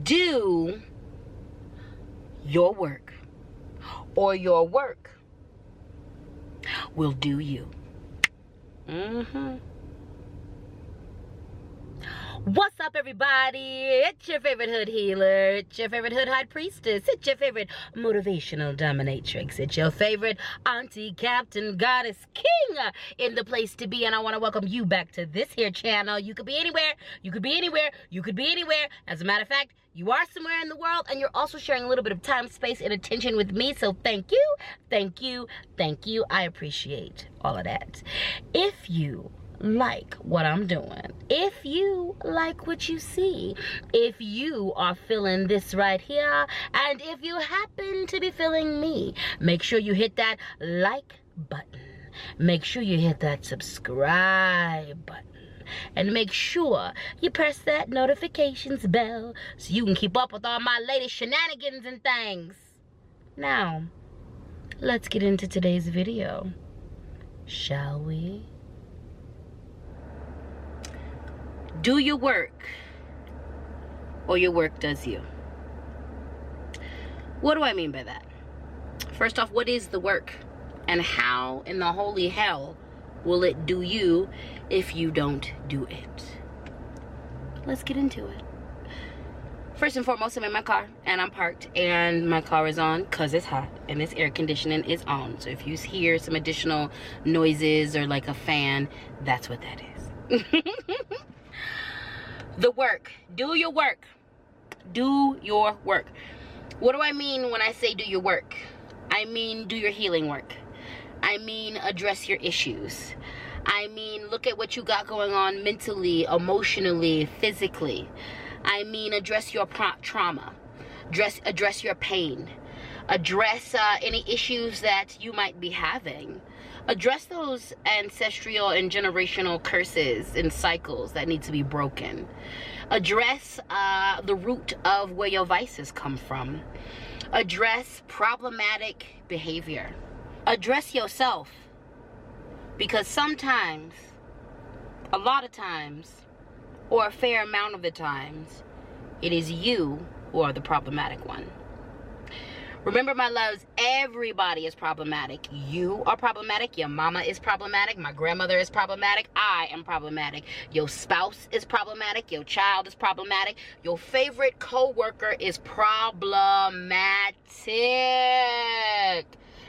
do your work, or your work will do you. What's up, everybody? It's your favorite hood healer. It's your favorite hood high priestess. It's your favorite motivational dominatrix. It's your favorite auntie, captain, goddess, king in the place to be. And I want to welcome you back to this here channel. You could be anywhere. You could be anywhere. You could be anywhere. As a matter of fact, you are somewhere in the world, and you're also sharing a little bit of time, space, and attention with me. So thank you, thank you, thank you. I appreciate all of that. If you like what I'm doing, if you like what you see, if you are feeling this right here, and if you happen to be feeling me, make sure you hit that like button. Make sure you hit that subscribe button. And make sure you press that notifications bell so you can keep up with all my latest shenanigans and things. Now, let's get into today's video, shall we? Do your work, or your work does you. What do I mean by that? First off, what is the work? And how in the holy hell will it do you if you don't do it? Let's get into it. First and foremost, I'm in my car and I'm parked and my car is on because it's hot and this air conditioning is on. So if you hear some additional noises or like a fan, that's what that is. The work. Do your work. Do your work. What do I mean when I say do your work? I mean do your healing work. I mean address your issues. I mean look at what you got going on mentally, emotionally, physically. I mean address your trauma. Address your pain. Address any issues that you might be having. Address those ancestral and generational curses and cycles that need to be broken. Address the root of where your vices come from. Address problematic behavior. Address yourself. Because sometimes, a lot of times, or a fair amount of the times, it is you who are the problematic one. Remember, my loves, everybody is problematic. You are problematic. Your mama is problematic. My grandmother is problematic. I am problematic. Your spouse is problematic. Your child is problematic. Your favorite co-worker is problematic.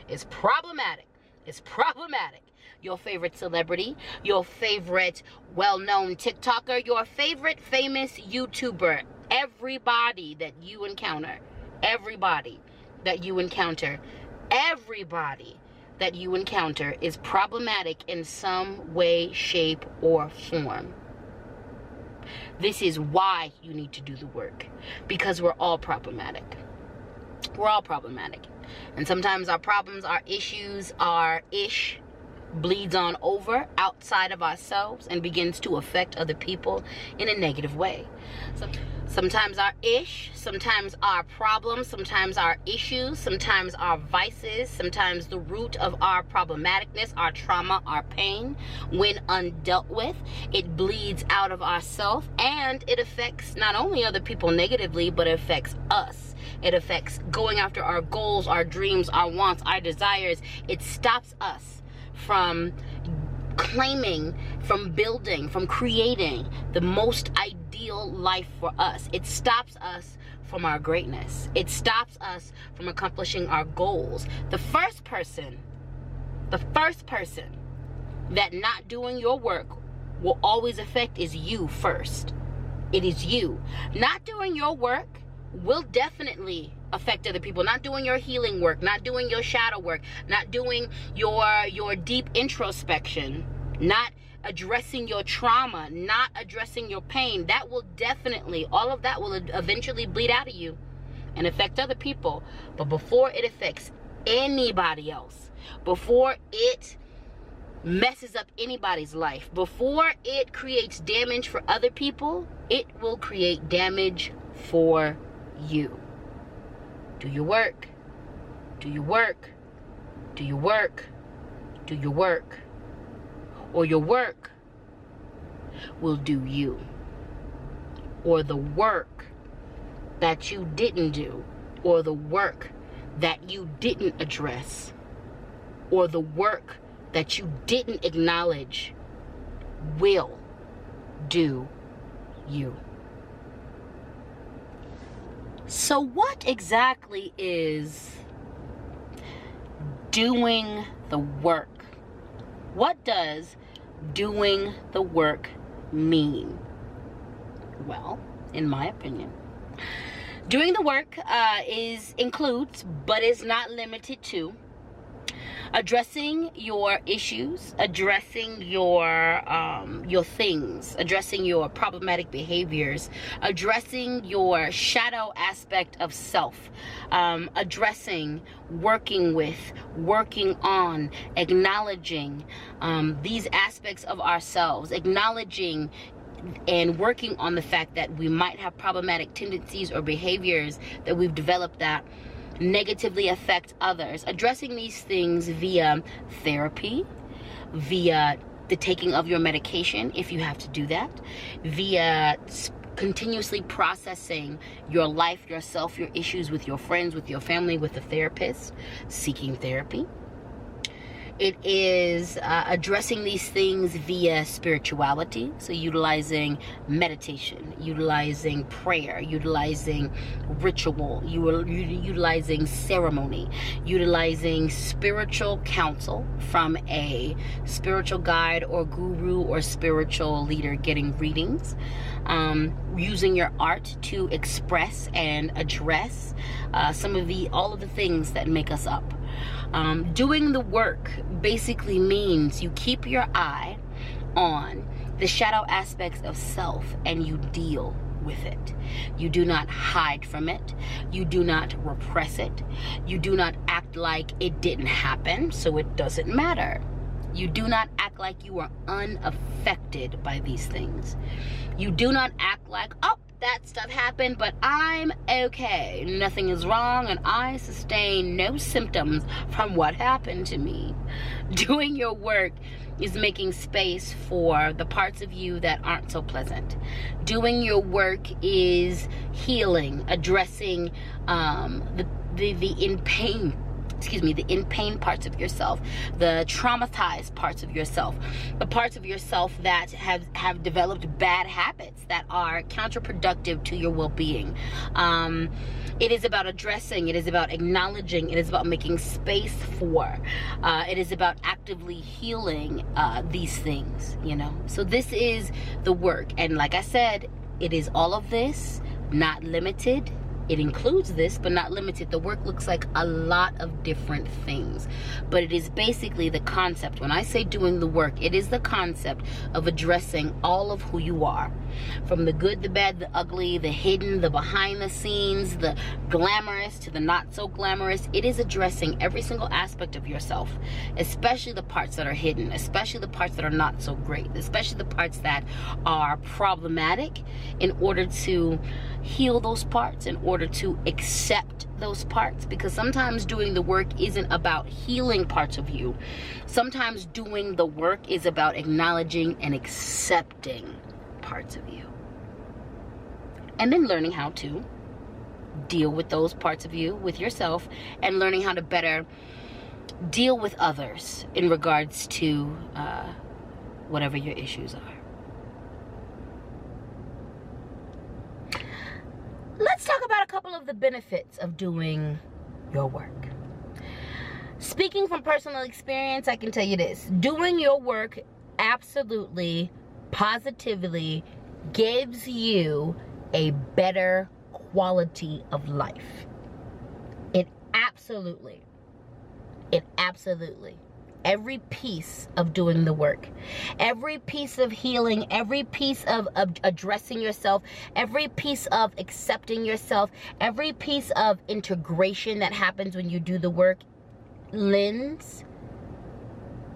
It's problematic. It's problematic. Your favorite celebrity, your favorite well-known TikToker, your favorite famous YouTuber, everybody that you encounter, everybody that you encounter is problematic in some way, shape, or form. This is why you need to do the work, because we're all problematic. We're all problematic. And sometimes our problems, our issues, our ish bleeds on over outside of ourselves and begins to affect other people in a negative way. Sometimes our ish, sometimes our problems, sometimes our issues, sometimes our vices, sometimes the root of our problematicness, our trauma, our pain, when undealt with, it bleeds out of ourselves and it affects not only other people negatively, but it affects us. It affects going after our goals, our dreams, our wants, our desires. It stops us from claiming, from building, from creating the most ideal life for us. It stops us from our greatness. It stops us from accomplishing our goals. The first person that not doing your work will always affect is you first. It is you. Not doing your work will definitely affect other people. Not doing your healing work, not doing your shadow work, not doing your deep introspection, not addressing your trauma, not addressing your pain, that will definitely, all of that will eventually bleed out of you and affect other people. But before it affects anybody else, before it messes up anybody's life, before it creates damage for other people, it will create damage for you. Do your work. Do your work. Do your work. Do your work. Or your work will do you. Or the work that you didn't do, or the work that you didn't address, or the work that you didn't acknowledge will do you. So what exactly is doing the work? What does doing the work mean? Well, in my opinion, doing the work includes, but is not limited to, addressing your issues, addressing your things, addressing your problematic behaviors, addressing your shadow aspect of self, addressing, working with, working on, acknowledging these aspects of ourselves, acknowledging and working on the fact that we might have problematic tendencies or behaviors that we've developed that negatively affect others. Addressing these things via therapy, via the taking of your medication if you have to do that, via continuously processing your life, yourself, your issues with your friends, with your family, with a therapist, seeking therapy. It is addressing these things via spirituality, so utilizing meditation, utilizing prayer, utilizing ritual, utilizing ceremony, utilizing spiritual counsel from a spiritual guide or guru or spiritual leader, getting readings, using your art to express and address all of the things that make us up. Doing the work basically means you keep your eye on the shadow aspects of self and you deal with it. You do not hide from it. You do not repress it. You do not act like it didn't happen, so it doesn't matter. You do not act like you are unaffected by these things. You do not act like, oh, that stuff happened, but I'm okay. Nothing is wrong, and I sustain no symptoms from what happened to me. Doing your work is making space for the parts of you that aren't so pleasant. Doing your work is healing, addressing the in pain parts of yourself, the traumatized parts of yourself, the parts of yourself that have developed bad habits that are counterproductive to your well-being. It is about addressing, it is about acknowledging, it is about making space for, it is about actively healing these things, you know. So this is the work, and like I said, it is all of this, not limited. It includes this, but not limited. The work looks like a lot of different things, but it is basically the concept. When I say doing the work, it is the concept of addressing all of who you are, from the good, the bad, the ugly, the hidden, the behind the scenes, the glamorous to the not so glamorous. It is addressing every single aspect of yourself, especially the parts that are hidden, especially the parts that are not so great, especially the parts that are problematic, in order to heal those parts, in order to accept those parts. Because sometimes doing the work isn't about healing parts of you. Sometimes doing the work is about acknowledging and accepting parts of you, and then learning how to deal with those parts of you, with yourself, and learning how to better deal with others in regards to whatever your issues are. Let's talk about a couple of the benefits of doing your work. Speaking from personal experience, I can tell you this. Doing your work absolutely, positively gives you a better quality of life. It absolutely. Every piece of doing the work, every piece of healing, every piece of addressing yourself, every piece of accepting yourself, every piece of integration that happens when you do the work lends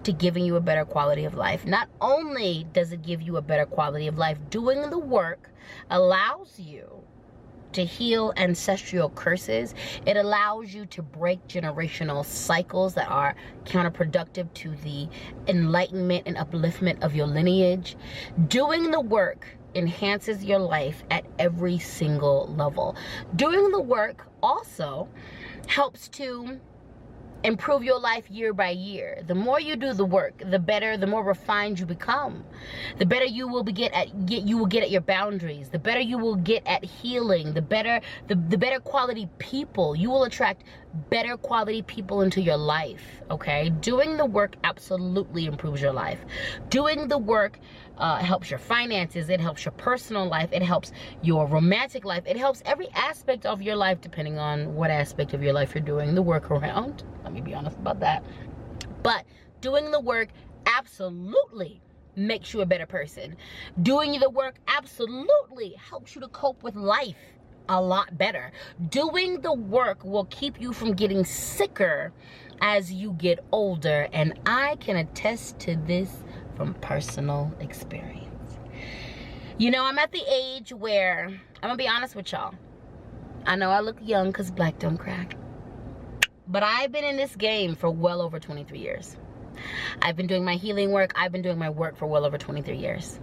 to giving you a better quality of life. Not only does it give you a better quality of life, doing the work allows you to heal ancestral curses. It allows you to break generational cycles that are counterproductive to the enlightenment and upliftment of your lineage. Doing the work enhances your life at every single level. Doing the work also helps to improve your life year by year. The more you do the work, the better, the more refined you become. The better you will get at your boundaries. The better you will get at healing. The better quality people. You will attract better quality people into your life, okay? Doing the work absolutely improves your life. Doing the work helps your finances. It helps your personal life. It helps your romantic life. It helps every aspect of your life, depending on what aspect of your life you're doing the work around. Let me be honest about that. But doing the work absolutely makes you a better person. Doing the work absolutely helps you to cope with life a lot better. Doing the work will keep you from getting sicker as you get older, and I can attest to this from personal experience. You know, I'm at the age where, I'm gonna be honest with y'all, I know I look young because black don't crack, but I've been in this game for well over 23 years. I've been doing my healing work. I've been doing my work for well over 23 years.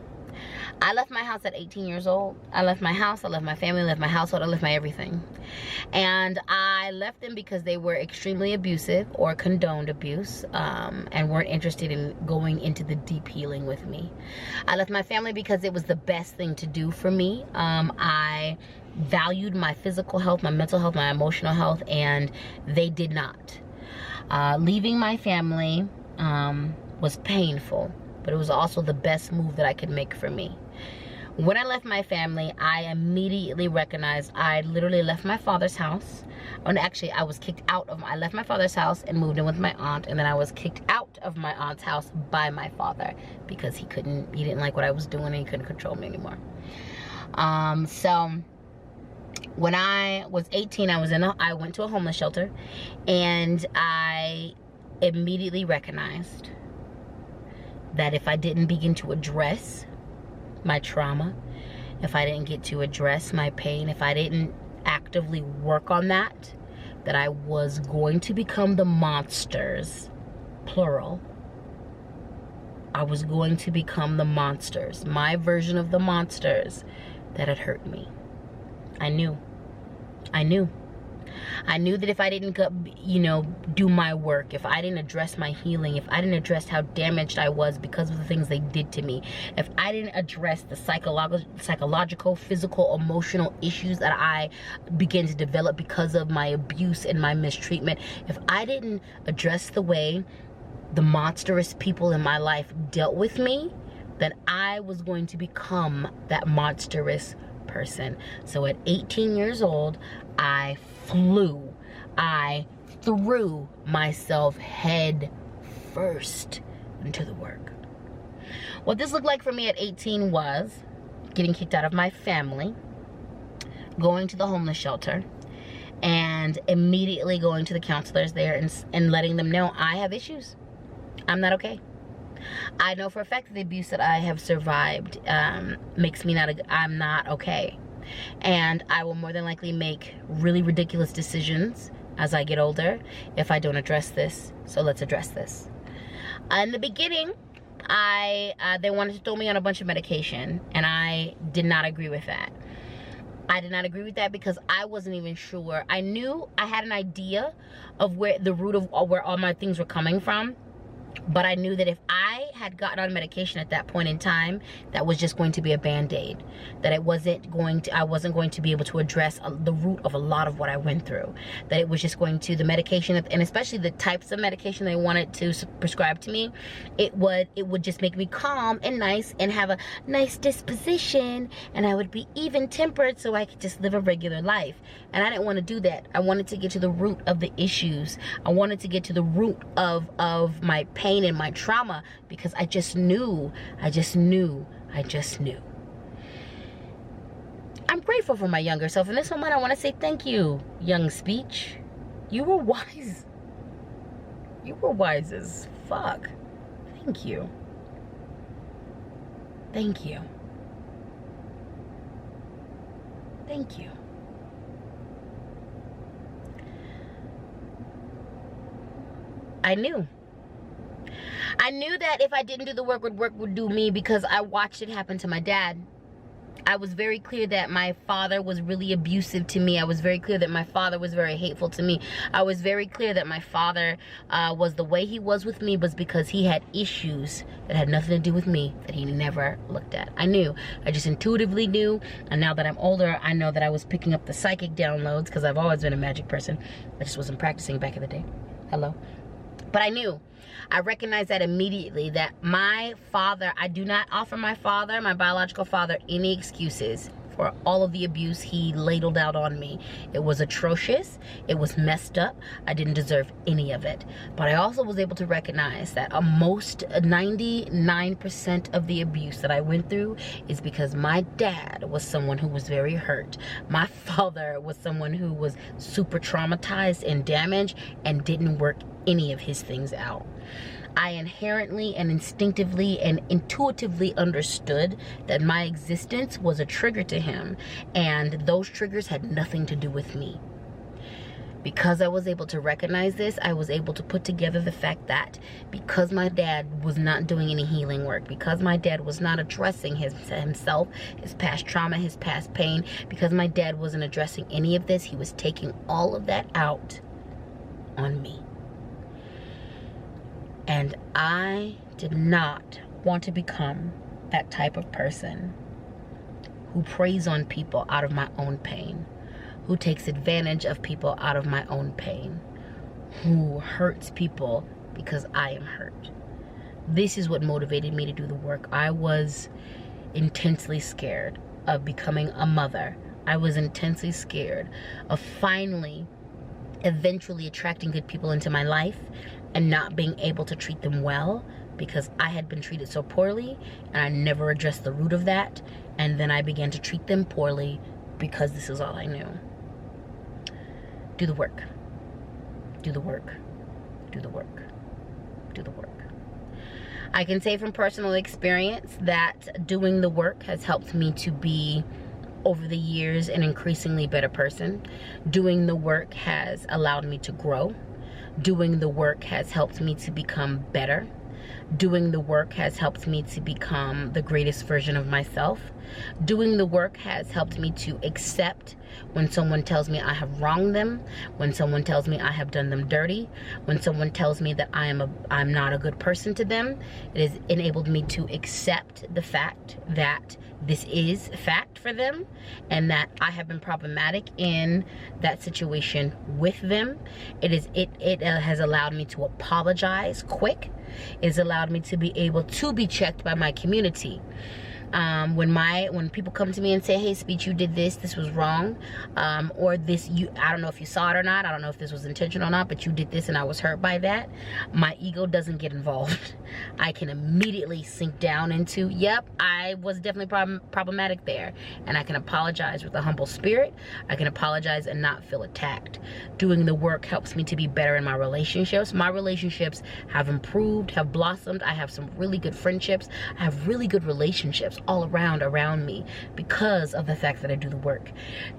I left my house at 18 years old. I left my house, I left my family, I left my household, I left my everything. And I left them because they were extremely abusive or condoned abuse, and weren't interested in going into the deep healing with me. I left my family because it was the best thing to do for me. I valued my physical health, my mental health, my emotional health, and they did not. Leaving my family was painful, but it was also the best move that I could make for me. When I left my family, I immediately recognized I literally left my father's house. And actually, I was kicked out of, I left my father's house and moved in with my aunt, and then I was kicked out of my aunt's house by my father because he didn't like what I was doing and he couldn't control me anymore. So when I was 18, I went to a homeless shelter, and I immediately recognized that if I didn't begin to address my trauma, if I didn't get to address my pain, if I didn't actively work on that, that I was going to become the monsters, plural. I was going to become the monsters, my version of the monsters that had hurt me. I knew that if I didn't, do my work, if I didn't address my healing, if I didn't address how damaged I was because of the things they did to me, if I didn't address the psychological, physical, emotional issues that I began to develop because of my abuse and my mistreatment, if I didn't address the way the monstrous people in my life dealt with me, then I was going to become that monstrous person. So at 18 years old, I threw myself head first into the work. What this looked like for me at 18 was getting kicked out of my family, going to the homeless shelter, and immediately going to the counselors there and letting them know I have issues. I'm not okay. I know for a fact that the abuse that I have survived makes me I'm not okay. And I will more than likely make really ridiculous decisions as I get older if I don't address this. So let's address this. In the beginning, they wanted to throw me on a bunch of medication, and I did not agree with that. I did not agree with that because I wasn't even sure. I knew I had an idea of where the root of where all my things were coming from. But I knew that if I had gotten on medication at that point in time, that was just going to be a band-aid. That I wasn't going to be able to address the root of a lot of what I went through. That it was just going to, the medication, and especially the types of medication they wanted to prescribe to me, it would just make me calm and nice and have a nice disposition, and I would be even-tempered so I could just live a regular life. And I didn't want to do that. I wanted to get to the root of the issues. I wanted to get to the root of my pain and my trauma, because I just knew. I'm grateful for my younger self. In this moment, I want to say thank you, young speech. You were wise. You were wise as fuck. Thank you. Thank you. Thank you. I knew that if I didn't do the work would do me, because I watched it happen to my dad. I was very clear that my father was really abusive to me. I was very clear that my father was very hateful to me. I was very clear that my father was the way he was with me was because he had issues that had nothing to do with me that he never looked at. I knew. I just intuitively knew. And now that I'm older, I know that I was picking up the psychic downloads because I've always been a magic person. I just wasn't practicing back in the day. Hello. But I knew. I recognized that immediately, that my father, I do not offer my father, my biological father, any excuses for all of the abuse he ladled out on me. It was atrocious. It was messed up. I didn't deserve any of it. But I also was able to recognize that most 99% of the abuse that I went through is because my dad was someone who was very hurt. My father was someone who was super traumatized and damaged and didn't work any of his things out. I inherently and instinctively and intuitively understood that my existence was a trigger to him, and those triggers had nothing to do with me. Because I was able to recognize this, I was able to put together the fact that because my dad was not doing any healing work, because my dad was not addressing himself, his past trauma, his past pain, because my dad wasn't addressing any of this, he was taking all of that out on me. And I did not want to become that type of person who preys on people out of my own pain, who takes advantage of people out of my own pain, who hurts people because I am hurt. This is what motivated me to do the work. I was intensely scared of becoming a mother. I was intensely scared of finally, eventually attracting good people into my life and not being able to treat them well because I had been treated so poorly and I never addressed the root of that. And then I began to treat them poorly because this is all I knew. Do the work. Do the work. Do the work. Do the work. I can say from personal experience that doing the work has helped me to be, over the years, an increasingly better person. Doing the work has allowed me to grow. Doing the work has helped me to become better. Doing the work has helped me to become the greatest version of myself. Doing the work has helped me to accept when someone tells me I have wronged them, when someone tells me I have done them dirty, when someone tells me that I'm not a good person to them. It has enabled me to accept the fact that this is fact for them and that I have been problematic in that situation with them. It has allowed me to apologize quick. It has allowed me to be able to be checked by my community. When people come to me and say, hey, Speech, you did this was wrong, or this, I don't know if you saw it or not, I don't know if this was intentional or not, but you did this and I was hurt by that, my ego doesn't get involved. I can immediately sink down into, yep, I was definitely problematic there, and I can apologize with a humble spirit. I can apologize and not feel attacked. Doing the work helps me to be better in my relationships. My relationships have improved, have blossomed. I have some really good friendships. I have really good relationships all around me because of the fact that I do the work.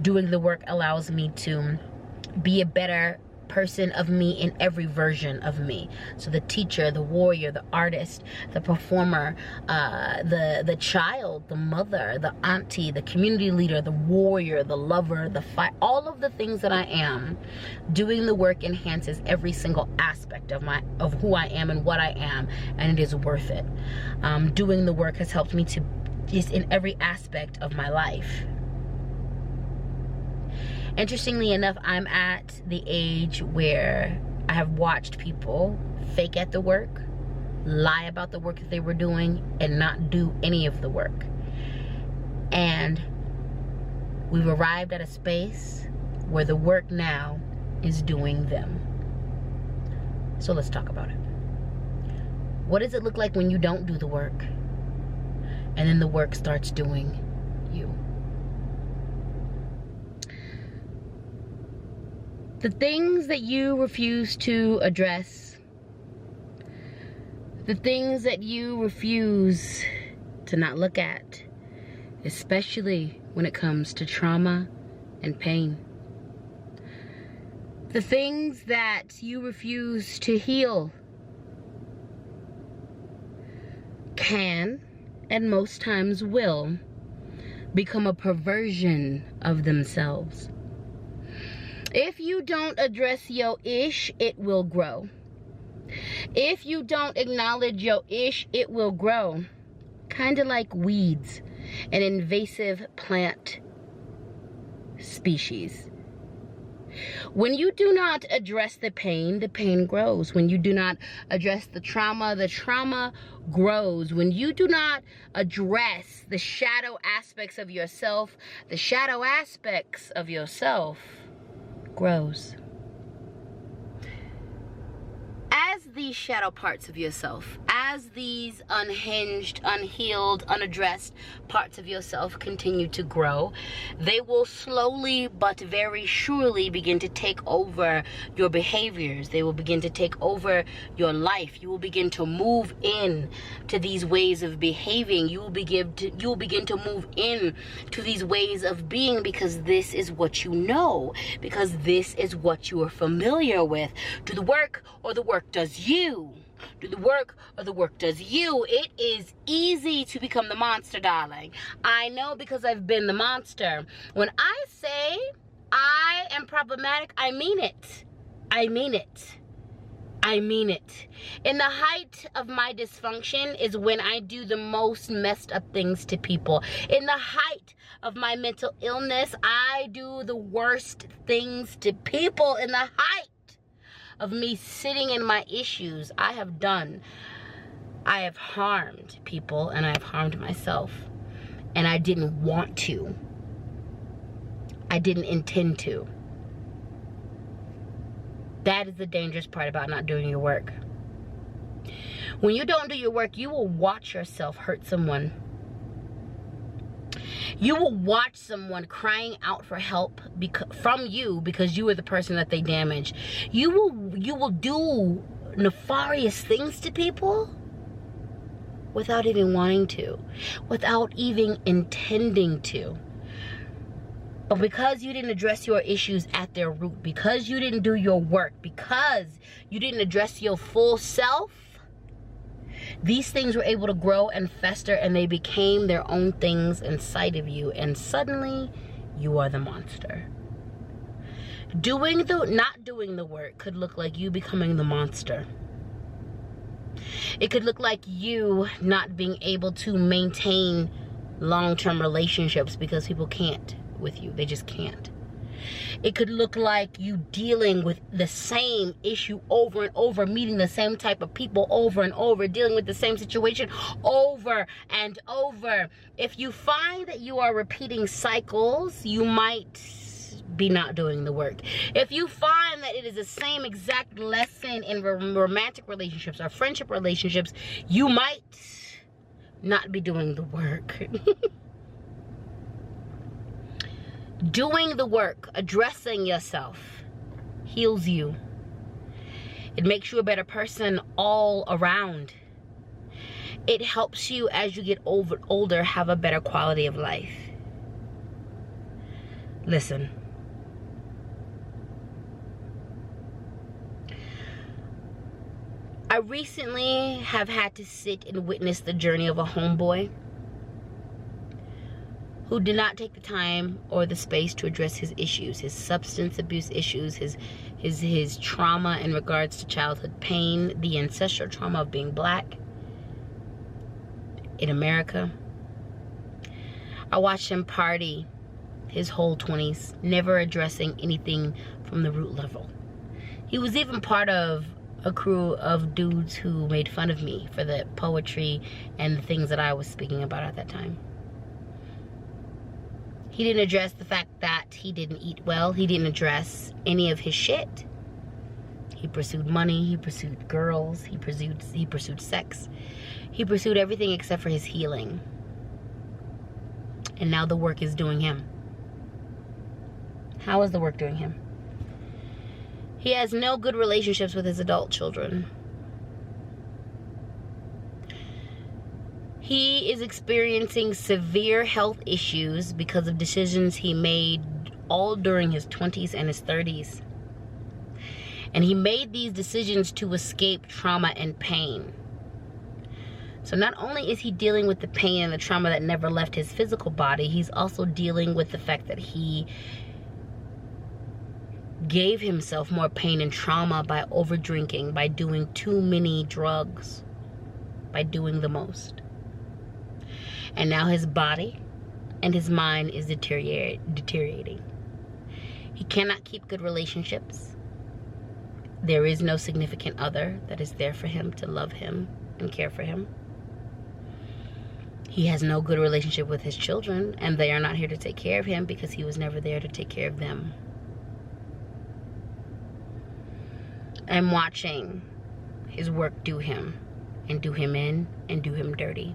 Doing the work allows me to be a better person of me in every version of me. So the teacher, the warrior, the artist, the performer, the child, the mother, the auntie, the community leader, the warrior, the lover, the fight, all of the things that I am. Doing the work enhances every single aspect of who I am and what I am, and it is worth it. Doing the work has helped me to just in every aspect of my life. Interestingly enough, I'm at the age where I have watched people fake at the work, lie about the work that they were doing, and not do any of the work. And we've arrived at a space where the work now is doing them. So let's talk about it. What does it look like when you don't do the work? And then the work starts doing you. The things that you refuse to address, the things that you refuse to not look at, especially when it comes to trauma and pain. The things that you refuse to heal can, and most times will, become a perversion of themselves. If you don't address your ish, it will grow. If you don't acknowledge your ish, it will grow. Kind of like weeds, an invasive plant species. When you do not address the pain grows. When you do not address the trauma grows. When you do not address the shadow aspects of yourself, the shadow aspects of yourself grows. As these shadow parts of yourself, as these unhinged, unhealed, unaddressed parts of yourself continue to grow, they will slowly but very surely begin to take over your behaviors. They will begin to take over your life. You will begin to move in to these ways of behaving. You will begin to move in to these ways of being, because this is what you know, because this is what you are familiar with. Do the work, or the work does you. Do the work, or the work does you. It is easy to become the monster, darling. I know, because I've been the monster. When I say I am problematic, I mean it. I mean it. I mean it. In the height of my dysfunction is when I do the most messed up things to people. In the height of my mental illness, I do the worst things to people. In the height of me sitting in my issues, I have harmed people, and I have harmed myself, and I didn't want to. I didn't intend to. That is the dangerous part about not doing your work. When you don't do your work, you will watch yourself hurt someone. You will watch someone crying out for help from you because you were the person that they damaged. You will do nefarious things to people without even wanting to, without even intending to. But because you didn't address your issues at their root, because you didn't do your work, because you didn't address your full self, these things were able to grow and fester, and they became their own things inside of you, and suddenly you are the monster. Not doing the work could look like you becoming the monster. It could look like you not being able to maintain long-term relationships because people can't with you. They just can't. It could look like you dealing with the same issue over and over, meeting the same type of people over and over, dealing with the same situation over and over. If you find that you are repeating cycles, you might be not doing the work. If you find that it is the same exact lesson in romantic relationships or friendship relationships, you might not be doing the work. Doing the work, addressing yourself, heals you. It makes you a better person all around. It helps you, as you get older, have a better quality of life. Listen. I recently have had to sit and witness the journey of a homeboy who did not take the time or the space to address his issues, his substance abuse issues, his trauma in regards to childhood pain, the ancestral trauma of being black in America. I watched him party his whole 20s, never addressing anything from the root level. He was even part of a crew of dudes who made fun of me for the poetry and the things that I was speaking about at that time. He didn't address the fact that he didn't eat well. He didn't address any of his shit. He pursued money. He pursued girls. He pursued sex. He pursued everything except for his healing. And now the work is doing him. How is the work doing him? He has no good relationships with his adult children. He is experiencing severe health issues because of decisions he made all during his 20s and his 30s. And he made these decisions to escape trauma and pain. So not only is he dealing with the pain and the trauma that never left his physical body, he's also dealing with the fact that he gave himself more pain and trauma by over drinking, by doing too many drugs, by doing the most. And now his body and his mind is deteriorating. He cannot keep good relationships. There is no significant other that is there for him to love him and care for him. He has no good relationship with his children, and they are not here to take care of him because he was never there to take care of them. I'm watching his work do him, and do him in, and do him dirty.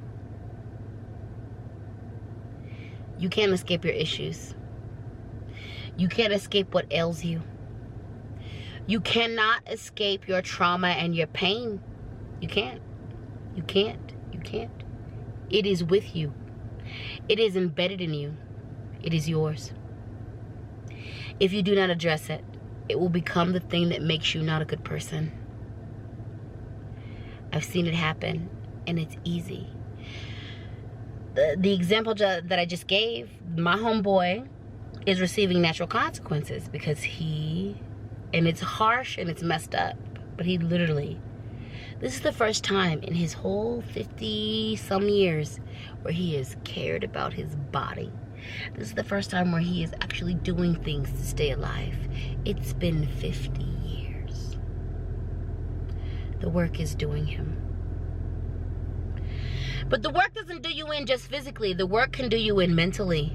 You can't escape your issues. You can't escape what ails you. You cannot escape your trauma and your pain. You can't. You can't. You can't. It is with you. It is embedded in you. It is yours. If you do not address it, it will become the thing that makes you not a good person. I've seen it happen, and it's easy. The example that I just gave, my homeboy is receiving natural consequences because and it's harsh and it's messed up, but he literally, this is the first time in his whole 50-some years where he has cared about his body. This is the first time where he is actually doing things to stay alive. It's been 50 years. The work is doing him. But the work doesn't do you in just physically. The work can do you in mentally.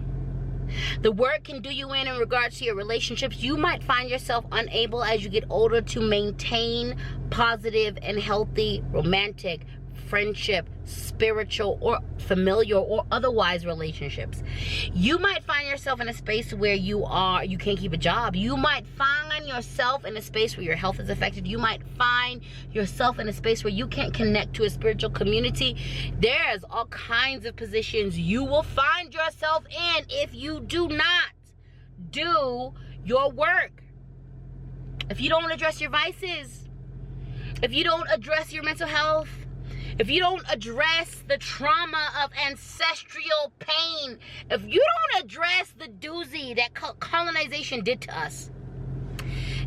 The work can do you in regards to your relationships. You might find yourself unable as you get older to maintain positive and healthy romantic, friendship, spiritual, or familial, or otherwise relationships. You might find yourself in a space where you can't keep a job. You might find yourself in a space where your health is affected. You might find yourself in a space where you can't connect to a spiritual community. There's all kinds of positions you will find yourself in if you do not do your work. If you don't address your vices, if you don't address your mental health, if you don't address the trauma of ancestral pain, if you don't address the doozy that colonization did to us,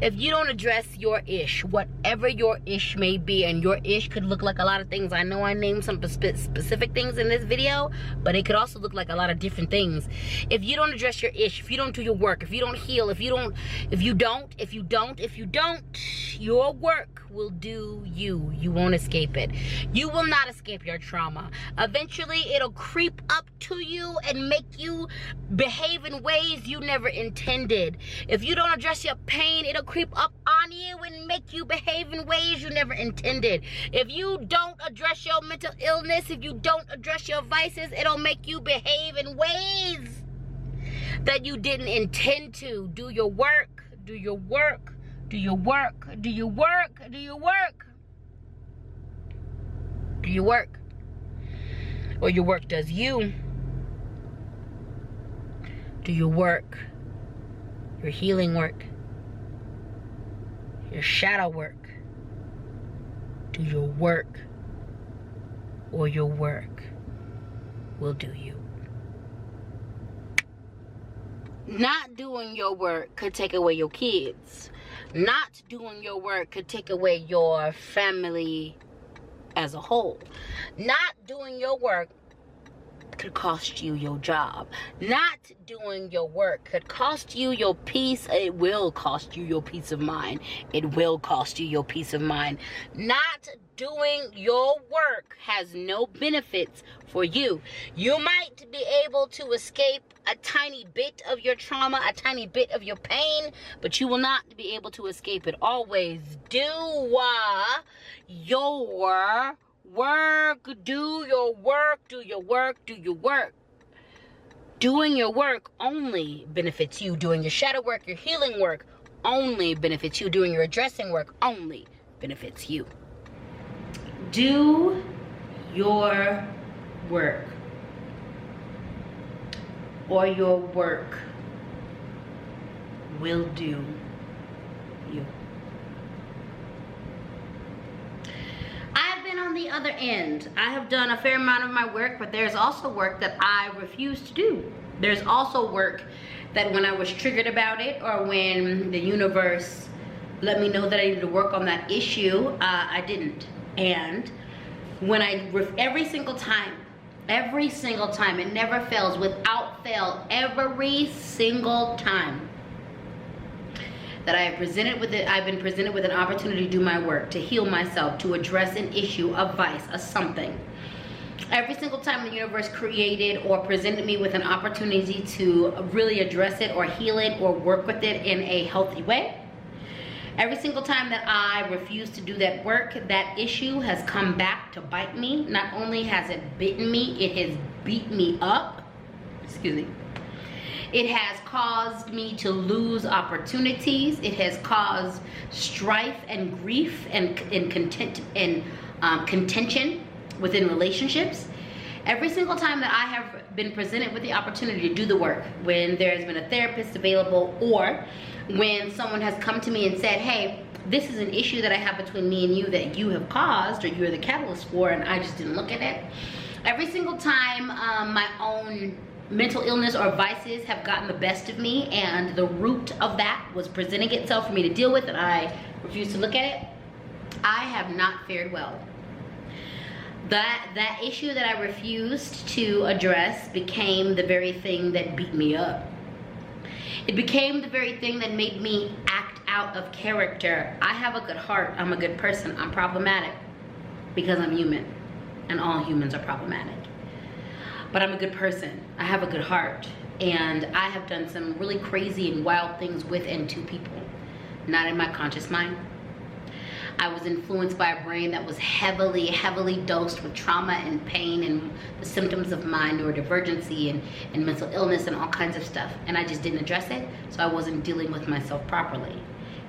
if you don't address your ish, whatever your ish may be, and your ish could look like a lot of things. I know I named some specific things in this video, but it could also look like a lot of different things. If you don't address your ish, if you don't do your work, if you don't heal, if you don't, your work will do you. You won't escape it. You will not escape your trauma. Eventually, it'll creep up to you and make you behave in ways you never intended. If you don't address your pain, it'll creep up on you and make you behave in ways you never intended. If you don't address your mental illness, if you don't address your vices, it'll make you behave in ways that you didn't intend to. Do your work. Do your work. Do your work. Do your work. Do your work. Do your work. Or your work does you. Do your work. Your healing work. Your shadow work. Do your work. Or your work will do you. Not doing your work could take away your kids. Not doing your work could take away your family as a whole. Not doing your work could cost you your job. Not doing your work could cost you your peace. It will cost you your peace of mind. It will cost you your peace of mind. Not doing your work has no benefits for you. You might be able to escape a tiny bit of your trauma, a tiny bit of your pain, but you will not be able to escape it. Always do your work. Do your work. Do your work. Do your work. Doing your work only benefits you. Doing your shadow work, your healing work only benefits you. Doing your addressing work only benefits you. Do your work, or your work will do you. I've been on on the other end, I have done a fair amount of my work, but there's also work that I refuse to do. There's also work that when I was triggered about it, or when the universe let me know that I needed to work on that issue, I didn't. And when every single time, it never fails, without fail, every single time that I've been presented with an opportunity to do my work, to heal myself, to address an issue, a vice, a something. Every single time the universe created or presented me with an opportunity to really address it or heal it or work with it in a healthy way, every single time that I refuse to do that work, that issue has come back to bite me. Not only has it bitten me, it has beat me up. Excuse me. It has caused me to lose opportunities. It has caused strife and grief and contention within relationships. Every single time that I have been presented with the opportunity to do the work, when there's been a therapist available, or when someone has come to me and said, hey, this is an issue that I have between me and you that you have caused, or you're the catalyst for, and I just didn't look at it. Every single time my own mental illness or vices have gotten the best of me, and the root of that was presenting itself for me to deal with, and I refused to look at it, I have not fared well. That issue that I refused to address became the very thing that beat me up. It became the very thing that made me act out of character. I have a good heart. I'm a good person. I'm problematic because I'm human, and all humans are problematic. But I'm a good person. I have a good heart, and I have done some really crazy and wild things with and to people, not in my conscious mind. I was influenced by a brain that was heavily, heavily dosed with trauma and pain and the symptoms of my neurodivergency and mental illness and all kinds of stuff. And I just didn't address it, so I wasn't dealing with myself properly.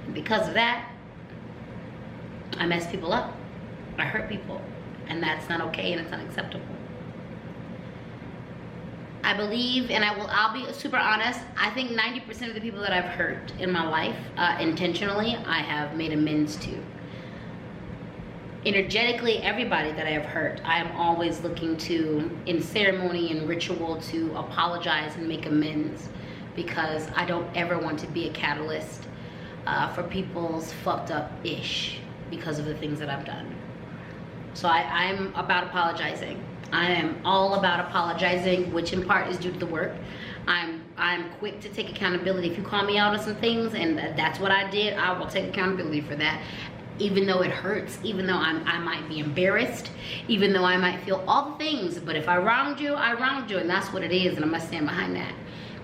And because of that, I messed people up. I hurt people. And that's not okay, and it's unacceptable. I believe, and I'll be super honest, I think 90% of the people that I've hurt in my life, intentionally, I have made amends to. Energetically, everybody that I have hurt, I am always looking to, in ceremony and ritual, to apologize and make amends, because I don't ever want to be a catalyst for people's fucked up ish because of the things that I've done. So I'm about apologizing. I am all about apologizing, which in part is due to the work. I'm quick to take accountability. If you call me out on some things and that's what I did, I will take accountability for that. Even though it hurts, even though I might be embarrassed, even though I might feel all the things, but if I wronged you, I wronged you, and that's what it is, and I'm gonna stand behind that.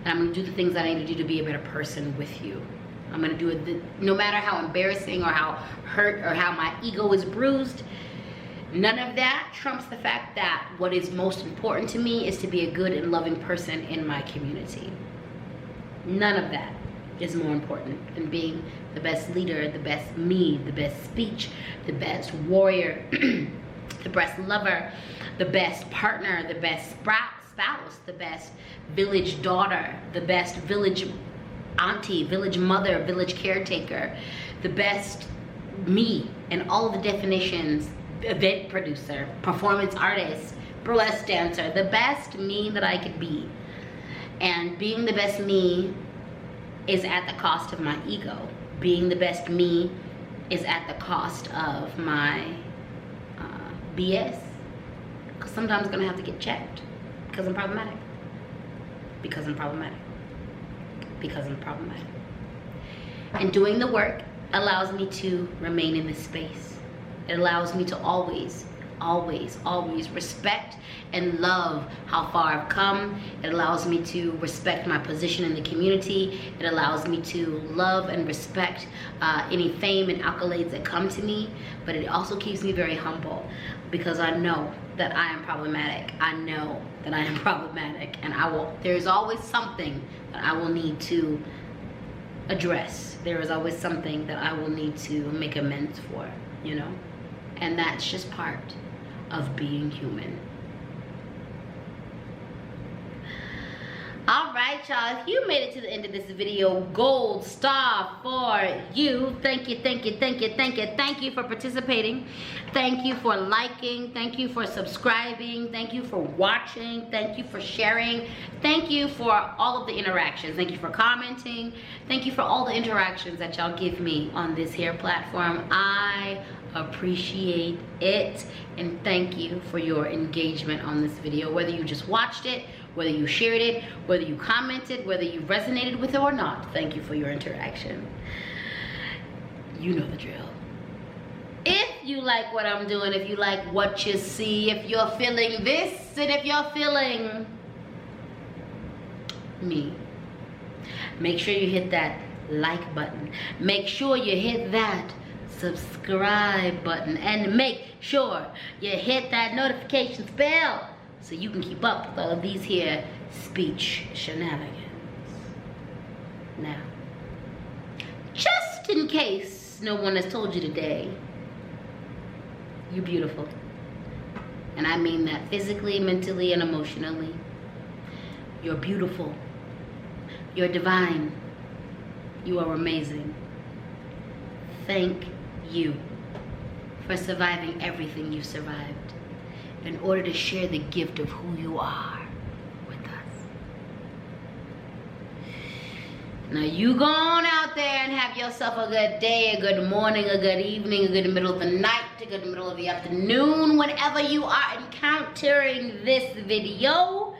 And I'm gonna do the things that I need to do to be a better person with you. I'm gonna do it, no matter how embarrassing or how hurt or how my ego is bruised. None of that trumps the fact that what is most important to me is to be a good and loving person in my community. None of that is more important than being the best leader, the best me, the best speech, the best warrior, the best lover, the best partner, the best spouse, the best village daughter, the best village auntie, village mother, village caretaker, the best me, and all of the definitions, event producer, performance artist, burlesque dancer, the best me that I could be. And being the best me is at the cost of my ego. Being the best me is at the cost of my BS. Because sometimes I'm gonna have to get checked. Because I'm problematic. Because I'm problematic. Because I'm problematic. And doing the work allows me to remain in this space. It allows me to always, always, always respect and love how far I've come. It allows me to respect my position in the community. It allows me to love and respect any fame and accolades that come to me. But it also keeps me very humble, because I know that I am problematic. I know that I am problematic, and there's always something that I will need to address. There is always something that I will need to make amends for, you know? And that's just part of being human. All right, right, y'all, if you made it to the end of this video, gold star for you. Thank you, thank you, thank you, thank you, thank you for participating. Thank you for liking. Thank you for subscribing. Thank you for watching. Thank you for sharing. Thank you for all of the interactions. Thank you for commenting. Thank you for all the interactions that y'all give me on this here platform. I appreciate it, and thank you for your engagement on this video. Whether you just watched it, whether you shared it, whether you commented, whether you resonated with it or not, thank you for your interaction. You know the drill. If you like what I'm doing, if you like what you see, if you're feeling this, and if you're feeling me, make sure you hit that like button. Make sure you hit that subscribe button, and make sure you hit that notifications bell so you can keep up with all of these here speech shenanigans. Now, just in case no one has told you today, you're beautiful. And I mean that physically, mentally, and emotionally. You're beautiful. You're divine. You are amazing. Thank you for surviving everything you survived in order to share the gift of who you are with us. Now you go on out there and have yourself a good day, a good morning, a good evening, a good middle of the night, a good middle of the afternoon. Whenever you are encountering this video,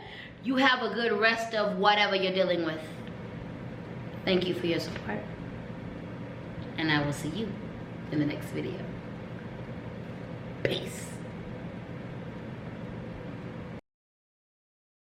you have a good rest of whatever you're dealing with. Thank you for your support, and I will see you in the next video. Peace.